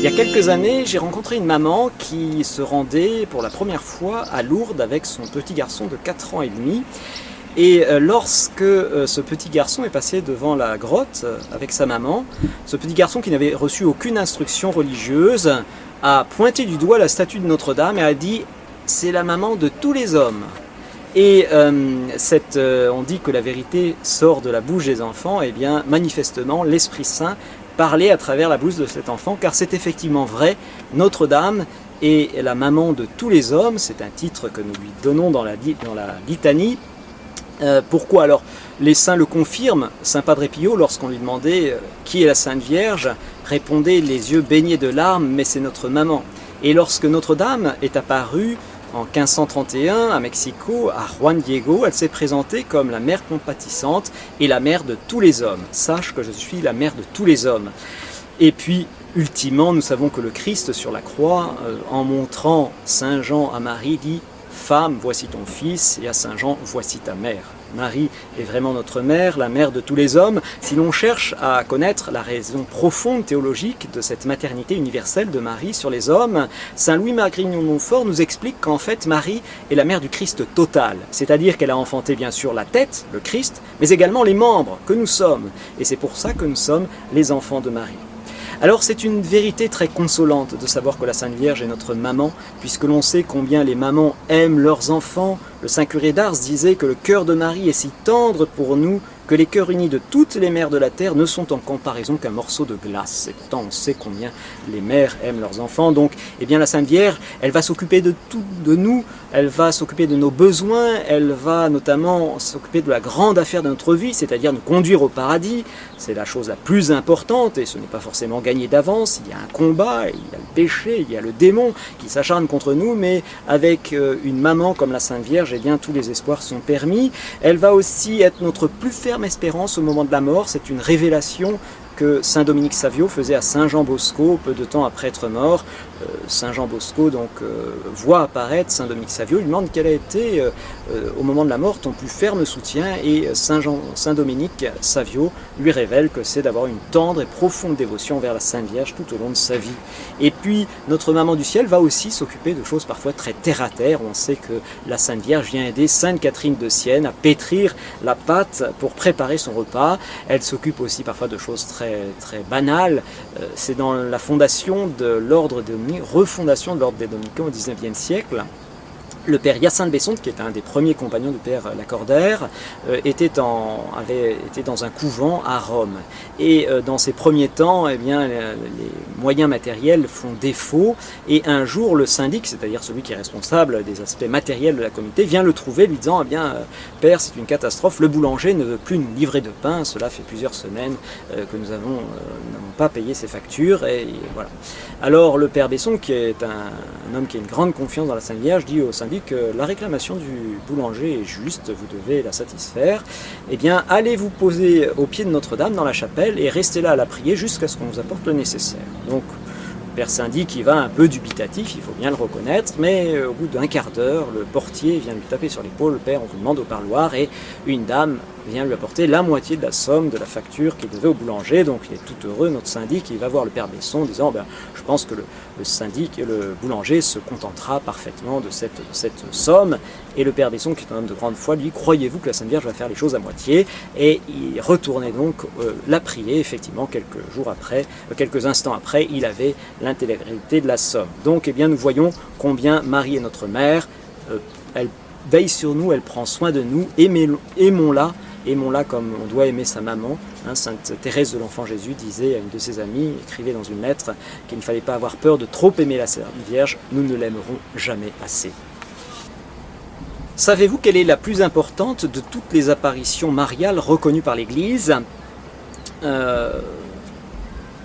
Il y a quelques années, j'ai rencontré une maman qui se rendait pour la première fois à Lourdes avec son petit garçon de 4 ans et demi. Et lorsque ce petit garçon est passé devant la grotte avec sa maman, ce petit garçon qui n'avait reçu aucune instruction religieuse a pointé du doigt la statue de Notre-Dame et a dit « c'est la maman de tous les hommes ». Et on dit que la vérité sort de la bouche des enfants, et bien manifestement l'Esprit Saint parlait à travers la bouche de cet enfant, car c'est effectivement vrai, Notre-Dame est la maman de tous les hommes, c'est un titre que nous lui donnons dans la litanie. Pourquoi alors les saints le confirment? Saint Padre Pio, lorsqu'on lui demandait qui est la Sainte Vierge, répondait les yeux baignés de larmes, mais c'est notre maman. Et lorsque Notre-Dame est apparue en 1531 à Mexico, à Juan Diego, elle s'est présentée comme la mère compatissante et la mère de tous les hommes. Sache que je suis la mère de tous les hommes. Et puis, ultimement, nous savons que le Christ sur la croix, en montrant Saint Jean à Marie, dit « Femme, voici ton fils » et à Saint Jean « Voici ta mère ». Marie est vraiment notre mère, la mère de tous les hommes. Si l'on cherche à connaître la raison profonde théologique de cette maternité universelle de Marie sur les hommes, Saint Louis-Marie de Montfort nous explique qu'en fait Marie est la mère du Christ total, c'est-à-dire qu'elle a enfanté bien sûr la tête, le Christ, mais également les membres que nous sommes. Et c'est pour ça que nous sommes les enfants de Marie. Alors c'est une vérité très consolante de savoir que la Sainte Vierge est notre maman, puisque l'on sait combien les mamans aiment leurs enfants. Le Saint curé d'Ars disait que le cœur de Marie est si tendre pour nous que les cœurs unis de toutes les mères de la terre ne sont en comparaison qu'un morceau de glace. Et pourtant on sait combien les mères aiment leurs enfants. Donc eh bien, la Sainte Vierge, elle va s'occuper de tout, de nous, elle va s'occuper de nos besoins, elle va notamment s'occuper de la grande affaire de notre vie, c'est-à-dire nous conduire au paradis. C'est la chose la plus importante et ce n'est pas forcément gagné d'avance. Il y a un combat, il y a le péché, il y a le démon qui s'acharne contre nous, mais avec une maman comme la Sainte Vierge, eh bien, tous les espoirs sont permis. Elle va aussi être notre plus ferme espérance au moment de la mort. C'est une révélation que Saint Dominique Savio faisait à Saint Jean Bosco peu de temps après être mort. Saint Jean Bosco donc voit apparaître Saint Dominique Savio, lui demande quel a été au moment de la mort ton plus ferme soutien, et Saint Dominique Savio lui révèle que c'est d'avoir une tendre et profonde dévotion vers la Sainte Vierge tout au long de sa vie. Et puis notre maman du ciel va aussi s'occuper de choses parfois très terre à terre. On sait que la Sainte Vierge vient aider Sainte Catherine de Sienne à pétrir la pâte pour préparer son repas. Elle s'occupe aussi parfois de choses très banales. C'est dans la fondation de l'ordre de refondation de l'ordre des Dominicains au XIXe siècle. Le père Hyacinthe Besson, qui était un des premiers compagnons du père Lacordaire, était dans un couvent à Rome. Et dans ces premiers temps, eh bien, les moyens matériels font défaut. Et un jour, le syndic, c'est-à-dire celui qui est responsable des aspects matériels de la communauté, vient le trouver, lui disant « Eh bien, père, c'est une catastrophe, le boulanger ne veut plus nous livrer de pain. Cela fait plusieurs semaines que nous n'avons pas payé ses factures. » Et voilà. Alors le père Besson, qui est un homme qui a une grande confiance dans la Sainte Vierge, dit au syndic que la réclamation du boulanger est juste, vous devez la satisfaire. Eh bien, allez vous poser au pied de Notre-Dame dans la chapelle et restez là à la prier jusqu'à ce qu'on vous apporte le nécessaire. Donc, le père syndic, il va un peu dubitatif, il faut bien le reconnaître, mais au bout d'un quart d'heure, le portier vient lui taper sur l'épaule, le père, on vous demande au parloir, et une dame vient lui apporter la moitié de la somme de la facture qu'il devait au boulanger. Donc il est tout heureux, notre syndic, il va voir le père Besson en disant je pense que le syndic et le boulanger se contentera parfaitement de cette somme. Et le père Besson, qui est un homme de grande foi, lui dit croyez-vous que la Sainte Vierge va faire les choses à moitié? Et il retournait donc la prier. Effectivement, quelques instants après, il avait l'intégralité de la somme. Donc eh bien, nous voyons combien Marie est notre mère, elle veille sur nous, elle prend soin de nous, aimons-la comme on doit aimer sa maman. Sainte Thérèse de l'Enfant Jésus disait à une de ses amies, écrivait dans une lettre, qu'il ne fallait pas avoir peur de trop aimer la Sainte Vierge, nous ne l'aimerons jamais assez. Savez-vous quelle est la plus importante de toutes les apparitions mariales reconnues par l'Église?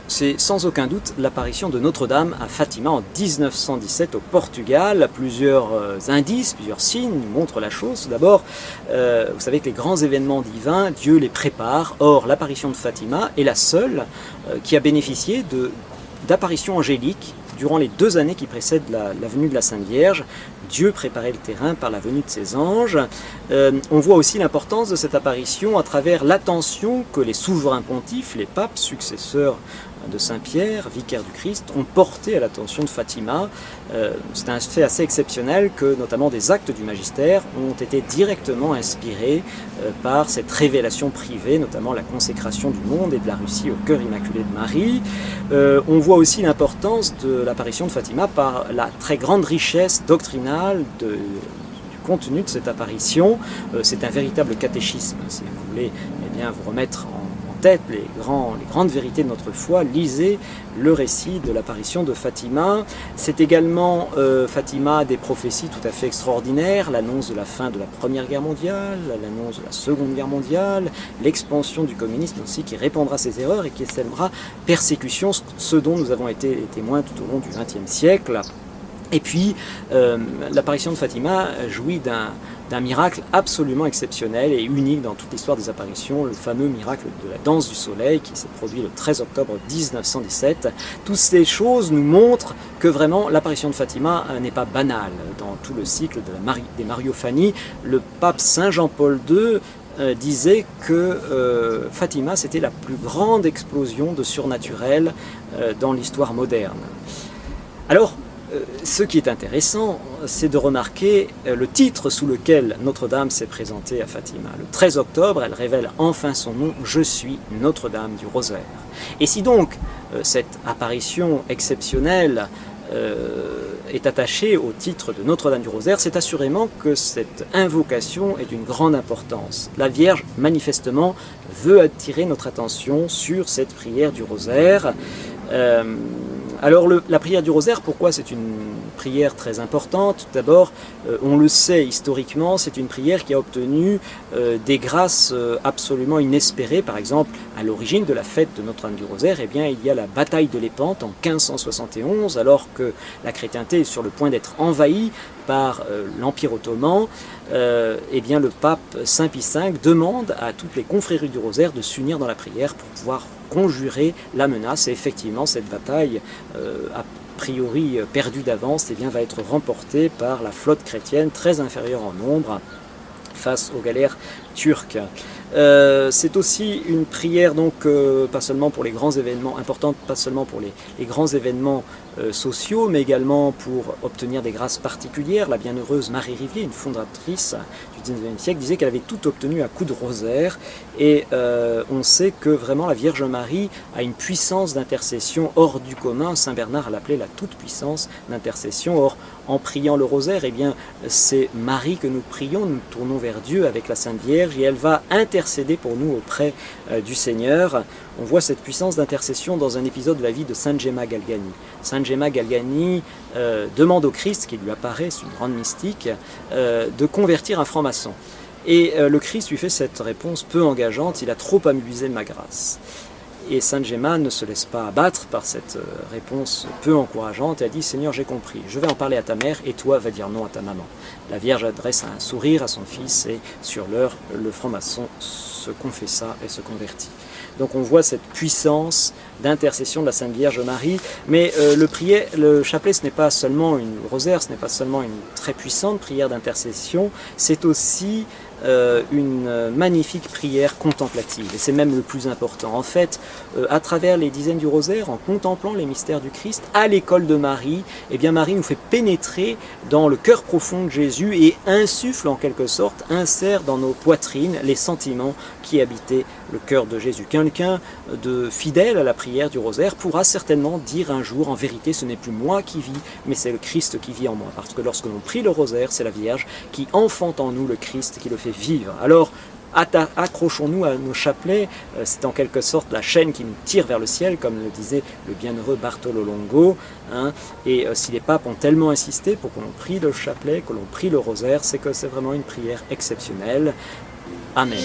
C'est sans aucun doute l'apparition de Notre-Dame à Fatima en 1917 au Portugal. Plusieurs indices, plusieurs signes nous montrent la chose. Tout d'abord, vous savez que les grands événements divins, Dieu les prépare. Or, l'apparition de Fatima est la seule qui a bénéficié d'apparitions angéliques durant les 2 années qui précèdent la venue de la Sainte Vierge, Dieu préparait le terrain par la venue de ses anges. On voit aussi l'importance de cette apparition à travers l'attention que les souverains pontifes, les papes successeurs de Saint-Pierre, vicaire du Christ, ont porté à l'attention de Fatima. C'est un fait assez exceptionnel que notamment des actes du magistère ont été directement inspirés par cette révélation privée, notamment la consécration du monde et de la Russie au cœur immaculé de Marie. On voit aussi l'importance de l'apparition de Fatima par la très grande richesse doctrinale du contenu de cette apparition. C'est un véritable catéchisme, si vous voulez bien vous remettre en tête les grandes vérités de notre foi. Lisez le récit de l'apparition de Fatima. C'est également Fatima des prophéties tout à fait extraordinaires, l'annonce de la fin de la Première Guerre mondiale, l'annonce de la Seconde Guerre mondiale, l'expansion du communisme aussi qui répandra ses erreurs et qui sèmera persécution, ce dont nous avons été témoins tout au long du XXe siècle. Et puis, l'apparition de Fatima jouit d'un miracle absolument exceptionnel et unique dans toute l'histoire des apparitions, le fameux miracle de la danse du soleil qui s'est produit le 13 octobre 1917. Toutes ces choses nous montrent que vraiment l'apparition de Fatima n'est pas banale. Dans tout le cycle des Mariophanies, le pape Saint Jean-Paul II disait que Fatima c'était la plus grande explosion de surnaturel dans l'histoire moderne. Alors, ce qui est intéressant, c'est de remarquer le titre sous lequel Notre-Dame s'est présentée à Fatima. Le 13 octobre, elle révèle enfin son nom, « Je suis Notre-Dame du Rosaire ». Et si donc cette apparition exceptionnelle est attachée au titre de Notre-Dame du Rosaire, c'est assurément que cette invocation est d'une grande importance. La Vierge, manifestement, veut attirer notre attention sur cette prière du Rosaire. Alors la prière du rosaire, pourquoi c'est une prière très importante? Tout d'abord, on le sait historiquement, c'est une prière qui a obtenu des grâces absolument inespérées. Par exemple, à l'origine de la fête de Notre-Dame du Rosaire, eh bien, il y a la bataille de Lépante en 1571, alors que la chrétienté est sur le point d'être envahie par l'Empire ottoman. Eh bien, le pape Saint Pie V demande à toutes les confréries du Rosaire de s'unir dans la prière pour pouvoir conjurer la menace. Et effectivement, cette bataille, a priori perdue d'avance, eh bien, va être remportée par la flotte chrétienne, très inférieure en nombre, face aux galères turques. C'est aussi une prière, donc, pas seulement pour les grands événements, importante pas seulement pour les grands événements sociaux, mais également pour obtenir des grâces particulières. La bienheureuse Marie Rivier, une fondatrice du XIXe siècle, disait qu'elle avait tout obtenu à coups de rosaire, et on sait que vraiment la Vierge Marie a une puissance d'intercession hors du commun. Saint Bernard l'appelait la toute-puissance d'intercession. Or, en priant le rosaire, eh bien, c'est Marie que nous prions, nous tournons vers Dieu avec la Sainte Vierge, et elle va intercéder pour nous auprès du Seigneur. On voit cette puissance d'intercession dans un épisode de la vie de Sainte Gemma Galgani. Sainte Gemma Galgani demande au Christ, qui lui apparaît, c'est une grande mystique, de convertir un franc-maçon. Et le Christ lui fait cette réponse peu engageante: il a trop amusé ma grâce. Et Sainte Gemma ne se laisse pas abattre par cette réponse peu encourageante. Elle dit: Seigneur, j'ai compris, je vais en parler à ta mère, et toi va dire non à ta maman. La Vierge adresse un sourire à son fils, et sur l'heure, le franc-maçon se confessa et se convertit. Donc on voit cette puissance d'intercession de la Sainte Vierge Marie. Mais le chapelet, ce n'est pas seulement une rosaire, ce n'est pas seulement une très puissante prière d'intercession, c'est aussi une magnifique prière contemplative, et c'est même le plus important. En fait, à travers les dizaines du rosaire, en contemplant les mystères du Christ, à l'école de Marie, eh bien Marie nous fait pénétrer dans le cœur profond de Jésus et insuffle en quelque sorte, insère dans nos poitrines les sentiments qui habitaient le cœur de Jésus. Quelqu'un de fidèle à la prière du rosaire pourra certainement dire un jour: en vérité, ce n'est plus moi qui vis, mais c'est le Christ qui vit en moi. Parce que lorsque l'on prie le rosaire, c'est la Vierge qui enfante en nous le Christ, qui le fait vivre. Alors, accrochons-nous à nos chapelets, c'est en quelque sorte la chaîne qui nous tire vers le ciel, comme le disait le bienheureux Bartolo Longo, hein. Et si les papes ont tellement insisté pour que l'on prie le chapelet, que l'on prie le rosaire, c'est que c'est vraiment une prière exceptionnelle. Amen.